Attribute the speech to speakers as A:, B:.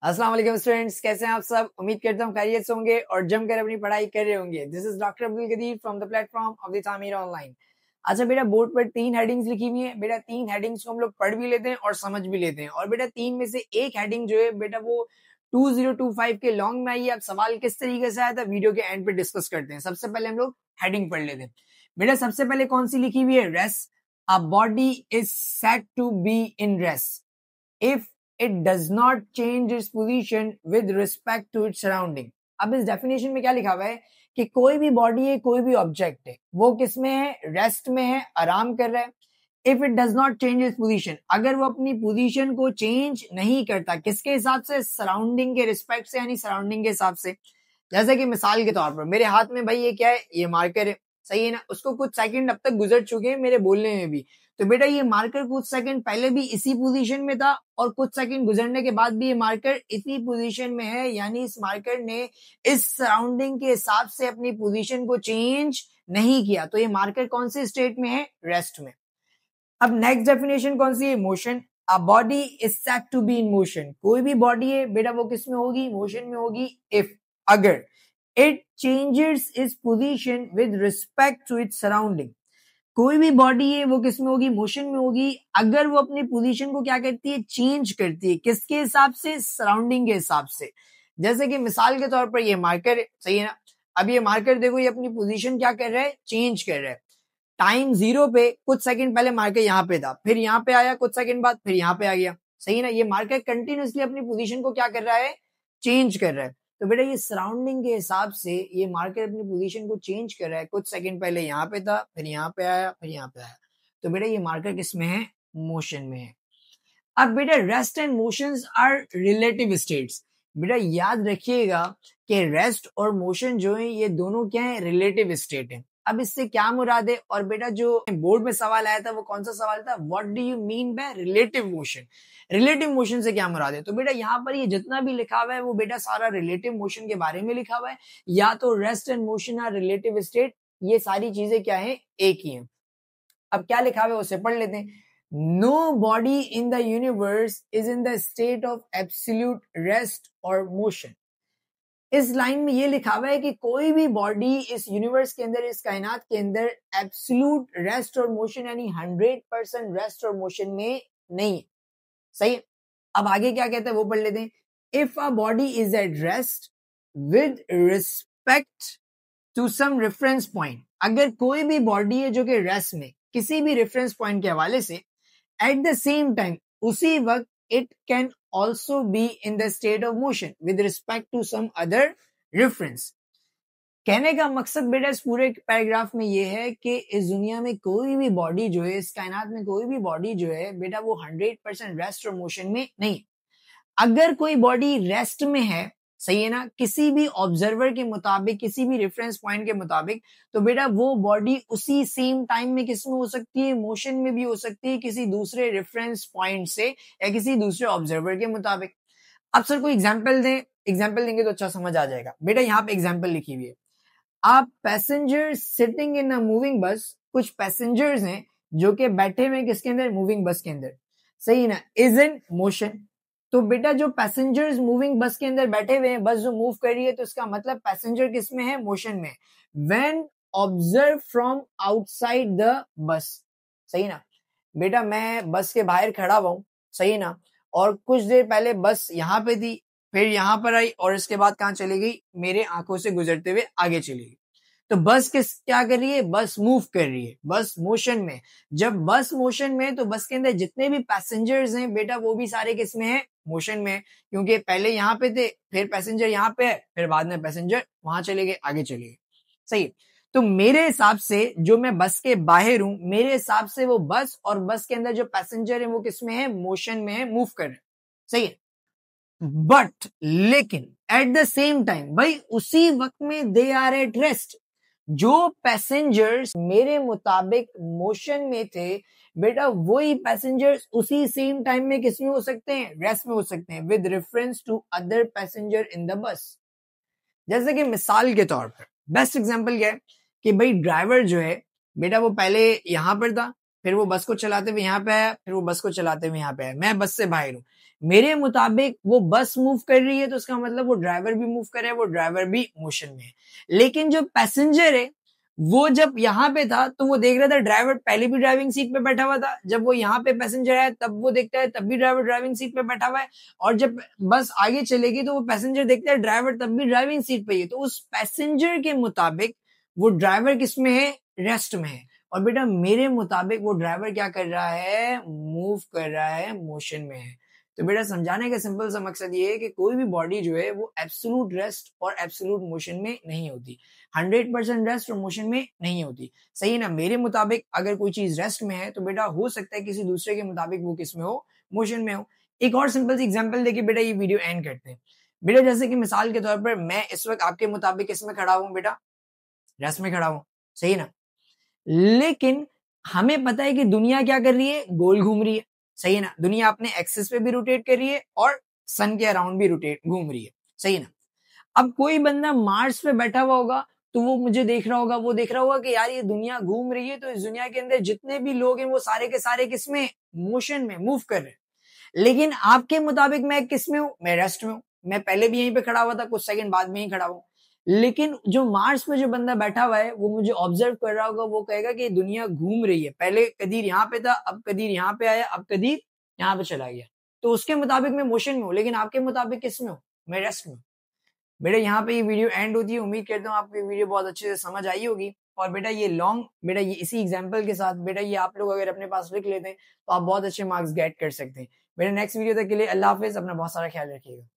A: अस्सलाम वालेकुम स्टूडेंट्स, कैसे हैं आप सब। उम्मीद करता हूँ खैरियत से होंगे और जमकर अपनी पढ़ाई कर रहे होंगे। This is doctor Abdul Kadir from the platform of the Tameer online. अच्छा बेटा, बोर्ड पर 3 हेडिंग्स लिखी हुई है। बेटा 3 हेडिंग्स को हम लोग पढ़ भी लेते हैं और समझ भी लेते हैं। और बेटा 3 में से एक हेडिंग जो है बेटा वो 2025 के लॉन्ग में आई है। अब सवाल किस तरीके से आया था वीडियो के एंड पे डिस्कस करते हैं। सबसे पहले हम लोग हेडिंग पढ़ लेते हैं। बेटा सबसे पहले कौन सी लिखी हुई है? Rest. A body is said to be in rest if it does not change its position with respect to its surrounding। अब इस डेफिनेशन में क्या लिखा हुआ है कि कोई भी बॉडी है, कोई भी ऑब्जेक्ट है, वो किस में है? रेस्ट में है, आराम कर रहा है। If it does not change its position, अगर वो अपनी पोजीशन को चेंज नहीं करता, किसके हिसाब से? सराउंडिंग के रिस्पेक्ट से, यानी सराउंडिंग के हिसाब से। जैसे कि मिसाल के तौर पर मेरे हाथ में भाई ये क्या है? ये मार्कर है, सही है ना। उसको कुछ सेकंड अब तक गुजर चुके हैं मेरे बोलने में भी, तो बेटा ये मार्कर कुछ सेकंड पहले भी इसी पोजीशन में था और कुछ सेकंड गुजरने के बाद भी ये मार्कर इसी पोजीशन में है, यानी इस मार्कर ने इस सराउंडिंग के हिसाब से अपनी पोजीशन को चेंज नहीं किया। तो ये मार्कर कौन से स्टेट में है? रेस्ट में। अब नेक्स्ट डेफिनेशन कौन सी है? Motion. A body is said to be in motion. कोई भी बॉडी है बेटा वो किस में होगी? मोशन में होगी। इफ, अगर it changes its position with respect to its surrounding, कोई भी बॉडी है वो किस में होगी? मोशन में होगी। अगर वो अपनी पोजीशन को क्या करती है? चेंज करती है। किसके हिसाब से? सराउंडिंग के हिसाब से। जैसे कि मिसाल के तौर पर ये मार्कर है, सही है ना। अब ये मार्कर देखो, ये अपनी पोजीशन क्या कर रहा है? चेंज कर रहा है। टाइम 0 पे कुछ सेकंड पहले मार्कर यहाँ पे था, फिर यहाँ पे आया, कुछ सेकंड बाद फिर यहाँ पे आ गया, सही है ना। ये मार्कर कंटिन्यूअसली अपनी पोजीशन को क्या कर रहा है? चेंज कर रहा है। तो बेटा ये सराउंडिंग के हिसाब से ये मार्कर अपनी पोजीशन को चेंज कर रहा है। कुछ सेकंड पहले यहाँ पे था, फिर यहाँ पे आया, फिर यहाँ पे आया। तो बेटा ये मार्कर किस में है? मोशन में है। अब बेटा rest and motions are relative states. बेटा याद रखिएगा कि रेस्ट और मोशन जो है ये दोनों क्या है? रिलेटिव स्टेट है। अब इससे क्या मुराद है? और बेटा जो बोर्ड में सवाल आया था वो कौन सा सवाल था? What do you mean by relative motion? Relative motion से क्या मुराद है? तो बेटा यहाँ पर ये जितना भी लिखा हुआ है वो बेटा सारा रिलेटिव मोशन के बारे में लिखा हुआ है। या तो rest and motion are relative state, ये सारी चीजें क्या है? एक ही है। अब क्या लिखा हुआ है उसे पढ़ लेते हैं। No body in the universe is in the state of absolute rest और मोशन। इस लाइन में ये लिखा हुआ है कि कोई भी बॉडी इस यूनिवर्स के अंदर, इस कायनात के अंदर एब्सोल्यूट रेस्ट और मोशन यानी 100% रेस्ट और मोशन में नहीं है, सही है। अब आगे क्या कहते हैं वो पढ़ लेते हैं। If a body is at rest with respect to some reference point, अगर कोई भी बॉडी है जो कि रेस्ट में किसी भी रेफरेंस पॉइंट के हवाले से, एट द सेम टाइम उसी वक्त it can also be in the state of motion with respect to some other reference. कहने का मकसद बेटा इस पूरे पैराग्राफ में ये है कि इस दुनिया में कोई भी बॉडी जो है, इस कायनात में कोई भी बॉडी जो है बेटा वो 100% रेस्ट और मोशन में नहीं। अगर कोई बॉडी रेस्ट में है, सही है ना, किसी भी ऑब्जर्वर के मुताबिक, किसी भी रेफरेंस पॉइंट के मुताबिक, तो बेटा वो बॉडी उसी सेम टाइम में किस में हो सकती है? मोशन में भी हो सकती है, किसी दूसरे रेफरेंस पॉइंट से या किसी दूसरे ऑब्जर्वर के मुताबिक। अब सर कोई एग्जाम्पल दें। एग्जाम्पल देंगे तो अच्छा समझ आ जाएगा। बेटा यहाँ पे एग्जाम्पल लिखी हुई है। आप passenger sitting in a moving बस, कुछ पैसेंजर्स हैं जो कि बैठे हुए किसके अंदर? मूविंग बस के अंदर, सही है ना, इज इन मोशन। तो बेटा जो पैसेंजर्स मूविंग बस के अंदर बैठे हुए हैं, बस जो मूव कर रही है, तो इसका मतलब पैसेंजर किस में है? मोशन में। When observe from outside the bus, सही ना। बेटा मैं बस के बाहर खड़ा हुआ हूं, सही ना, और कुछ देर पहले बस यहाँ पे थी, फिर यहाँ पर आई और इसके बाद कहाँ चली गई? मेरे आंखों से गुजरते हुए आगे चली गई। तो बस क्या कर रही है? बस मूव कर रही है, बस मोशन में। जब बस मोशन में तो बस के अंदर जितने भी पैसेंजर्स हैं बेटा वो भी सारे किस में है? मोशन में। क्योंकि पहले यहाँ पे थे, फिर पैसेंजर यहाँ पे है, फिर बाद में पैसेंजर वहां चले गए, आगे चले गए, सही। तो मेरे हिसाब से जो मैं बस के बाहर हूं, मेरे हिसाब से वो बस और बस के अंदर जो पैसेंजर है वो किस में है? मोशन में है, मूव कर रहे हैं, सही है। बट लेकिन एट द सेम टाइम भाई उसी वक्त में दे आर एट रेस्ट। जो पैसेंजर्स मेरे मुताबिक मोशन में थे बेटा वही पैसेंजर्स उसी सेम टाइम में किस में हो सकते हैं? रेस्ट में हो सकते हैं, with reference to other passenger in the bus. जैसे कि मिसाल के तौर पर बेस्ट एग्जांपल क्या है कि भाई ड्राइवर जो है बेटा वो पहले यहां पर था, फिर वो बस को चलाते हुए यहाँ पे आया, फिर वो बस को चलाते हुए यहाँ पे आया। मैं बस से बाहर हूँ, मेरे मुताबिक वो बस मूव कर रही है तो उसका मतलब वो ड्राइवर भी मूव कर रहा है, वो ड्राइवर भी मोशन में है। लेकिन जो पैसेंजर है वो जब यहाँ पे था तो वो देख रहा था ड्राइवर पहले भी ड्राइविंग सीट पे बैठा हुआ था, जब वो यहाँ पे पैसेंजर है तब वो देखता है तब भी ड्राइवर ड्राइविंग सीट पे बैठा हुआ है, और जब बस आगे चलेगी तो वो पैसेंजर देखता है ड्राइवर तब भी ड्राइविंग सीट पे ही है। तो उस पैसेंजर के मुताबिक वो ड्राइवर किस में है, रेस्ट में है। और बेटा मेरे मुताबिक वो ड्राइवर क्या कर रहा है, मूव कर रहा है, मोशन में है। तो बेटा समझाने का सिंपल सा मकसद ये है कि कोई भी बॉडी जो है वो एब्सोल्यूट रेस्ट और एब्सोल्यूट मोशन में नहीं होती, 100% रेस्ट और मोशन में नहीं होती। सही है ना? मेरे मुताबिक अगर कोई चीज रेस्ट में है तो बेटा हो सकता है किसी दूसरे के मुताबिक वो किस में हो, मोशन में हो। एक और सिंपल सी एग्जांपल देके बेटा ये वीडियो एंड करते हैं। बेटा जैसे कि मिसाल के तौर पर मैं इस वक्त आपके मुताबिक किस में खड़ा हूं बेटा, रेस्ट में खड़ा हूं, सही है ना? लेकिन हमें पता है कि दुनिया क्या कर रही है, गोल घूम रही है, सही है ना? दुनिया अपने एक्सिस पे भी रोटेट कर रही है और सन के अराउंड भी रोटेट घूम रही है, सही है ना? अब कोई बंदा मार्स पे बैठा हुआ होगा तो वो मुझे देख रहा होगा, वो देख रहा होगा कि यार ये दुनिया घूम रही है तो इस दुनिया के अंदर जितने भी लोग हैं वो सारे के सारे किसमें, मोशन में, मूव कर रहे हैं। लेकिन आपके मुताबिक मैं किस में हूं, मैं रेस्ट में हूं। मैं पहले भी यहीं पे खड़ा हुआ था, कुछ सेकंड बाद में ही खड़ा हूं। लेकिन जो मार्स पे जो बंदा बैठा हुआ है वो मुझे ऑब्जर्व कर रहा होगा, वो कहेगा कि दुनिया घूम रही है, पहले कदीर यहाँ पे था, अब कदीर यहाँ पे आया, अब कदीर यहाँ पे चला गया। तो उसके मुताबिक मैं मोशन में हूँ, लेकिन आपके मुताबिक किस में हूँ, मैं रेस्ट में हूँ। बेटा यहाँ पे ये वीडियो एंड होती है। उम्मीद करता हूँ आपको ये वीडियो बहुत अच्छे से समझ आई होगी। और बेटा ये लॉन्ग, बेटा ये इसी एग्जांपल के साथ बेटा ये आप लोग अगर अपने पास लिख लेते हैं तो आप बहुत अच्छे मार्क्स गेट कर सकते हैं। बेटा नेक्स्ट वीडियो तक के लिए अल्लाह हाफिज, अपना बहुत सारा ख्याल रखिएगा।